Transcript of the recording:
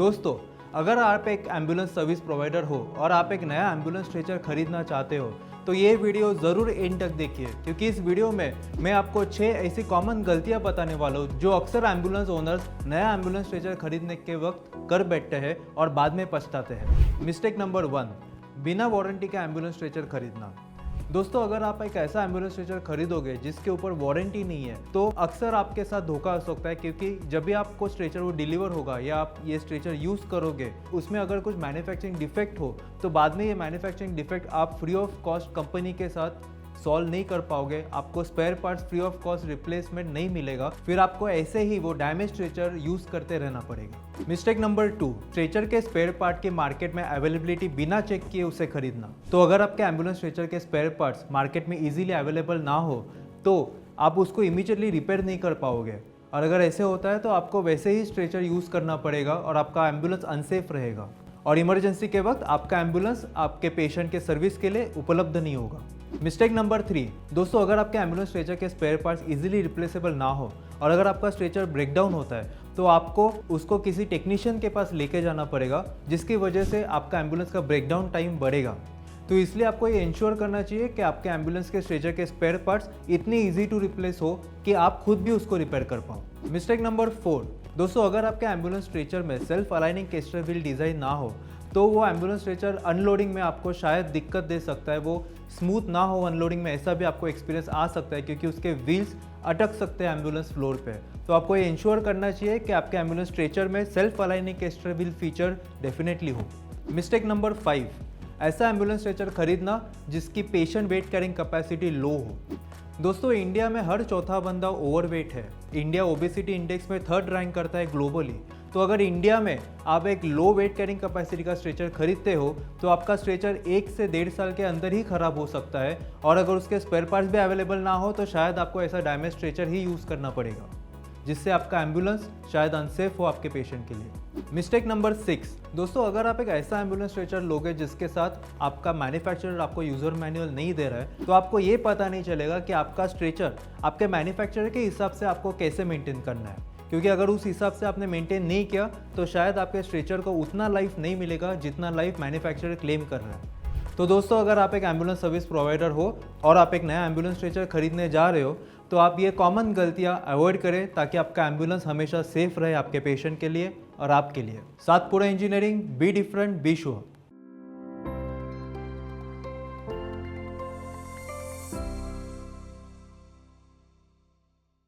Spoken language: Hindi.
दोस्तों, अगर आप एक एम्बुलेंस सर्विस प्रोवाइडर हो और आप एक नया एम्बुलेंस स्ट्रेचर खरीदना चाहते हो तो ये वीडियो ज़रूर एंड तक देखिए, क्योंकि इस वीडियो में मैं आपको 6 ऐसी कॉमन गलतियां बताने वाला हूँ जो अक्सर एम्बुलेंस ओनर्स नया एम्बुलेंस स्ट्रेचर खरीदने के वक्त कर बैठते हैं और बाद में पछताते हैं। मिस्टेक नंबर 1, बिना वारंटी का एम्बुलेंस स्ट्रेचर खरीदना। दोस्तों, अगर आप एक ऐसा एम्बुलेंस स्ट्रेचर खरीदोगे जिसके ऊपर वारंटी नहीं है तो अक्सर आपके साथ धोखा हो सकता है, क्योंकि जब भी आपको स्ट्रेचर वो डिलीवर होगा या आप ये स्ट्रेचर यूज़ करोगे उसमें अगर कुछ मैन्युफैक्चरिंग डिफेक्ट हो तो बाद में ये मैन्युफैक्चरिंग डिफेक्ट आप फ्री ऑफ कॉस्ट कंपनी के साथ सॉल्व नहीं कर पाओगे, आपको spare parts free of cost replacement नहीं मिलेगा, फिर आपको ऐसे ही वो डैमेज स्ट्रेचर यूज़ करते रहना पड़ेगा। मिस्टेक नंबर 2, स्ट्रेचर के स्पेयर पार्ट के मार्केट में अवेलेबिलिटी बिना चेक किए उसे खरीदना। तो अगर आपके एम्बुलेंस स्ट्रेचर के स्पेयर पार्ट्स मार्केट में इजीली अवेलेबल ना हो तो आप उसको इमीडिएटली रिपेयर नहीं कर पाओगे, और अगर ऐसे होता है तो आपको वैसे ही स्ट्रेचर यूज़ करना पड़ेगा और आपका एम्बुलेंस अनसेफ रहेगा और इमरजेंसी के वक्त आपका एम्बुलेंस आपके पेशेंट के सर्विस के लिए उपलब्ध नहीं होगा। मिस्टेक नंबर 3, दोस्तों, अगर आपके एम्बुलेंस स्ट्रेचर के स्पेयर पार्ट्स इजीली रिप्लेसेबल ना हो और अगर आपका स्ट्रेचर ब्रेकडाउन होता है तो आपको उसको किसी टेक्नीशियन के पास लेके जाना पड़ेगा, जिसकी वजह से आपका एम्बुलेंस का ब्रेकडाउन टाइम बढ़ेगा। तो इसलिए आपको ये इंश्योर करना चाहिए कि आपके एम्बुलेंस के स्ट्रेचर के स्पेयर पार्ट्स इतने ईजी टू रिप्लेस हो कि आप खुद भी उसको रिपेयर कर पाओ। मिस्टेक नंबर 4, दोस्तों, अगर आपके एम्बुलेंस स्ट्रेचर में self aligning castor wheel design ना हो तो वो एम्बुलेंस स्ट्रेचर अनलोडिंग में आपको शायद दिक्कत दे सकता है, वो स्मूथ ना हो अनलोडिंग में, ऐसा भी आपको एक्सपीरियंस आ सकता है क्योंकि उसके व्हील्स अटक सकते हैं एम्बुलेंस फ्लोर पे। तो आपको ये इंश्योर करना चाहिए कि आपके एम्बुलेंस स्ट्रेचर में self aligning castor wheel feature definitely हो। मिस्टेक नंबर 5, ऐसा एम्बुलेंस स्ट्रेचर खरीदना जिसकी पेशेंट वेट कैरिंग कैपेसिटी लो हो। दोस्तों, इंडिया में हर चौथा बंदा ओवरवेट है। इंडिया ओबेसिटी इंडेक्स में 3rd रैंक करता है ग्लोबली। तो अगर इंडिया में आप एक लो वेट कैरिंग कैपेसिटी का स्ट्रेचर खरीदते हो तो आपका स्ट्रेचर 1 से 1.5 साल के अंदर ही खराब हो सकता है, और अगर उसके स्पेयर पार्ट्स भी अवेलेबल ना हो तो शायद आपको ऐसा डैमेज स्ट्रेचर ही यूज़ करना पड़ेगा, जिससे आपका एम्बुलेंस शायद अनसेफ हो आपके पेशेंट के लिए। मिस्टेक नंबर 6, दोस्तों, अगर आप एक ऐसा एम्बुलेंस स्ट्रेचर लोगे जिसके साथ आपका मैन्युफैक्चरर आपको यूज़र मैनुअल नहीं दे रहा है तो आपको ये पता नहीं चलेगा कि आपका स्ट्रेचर आपके मैन्युफैक्चरर के हिसाब से आपको कैसे मेंटेन करना है, क्योंकि अगर उस हिसाब से आपने मेंटेन नहीं किया तो शायद आपके स्ट्रेचर को उतना लाइफ नहीं मिलेगा जितना लाइफ मैन्युफैक्चरर क्लेम कर रहा है। तो दोस्तों, अगर आप एक एम्बुलेंस सर्विस प्रोवाइडर हो और आप एक नया एम्बुलेंस स्ट्रेचर खरीदने जा रहे हो तो आप ये कॉमन गलतियां अवॉइड करें ताकि आपका एम्बुलेंस हमेशा सेफ रहे आपके पेशेंट के लिए और आपके लिए। Satpura engineering, be different, be sure.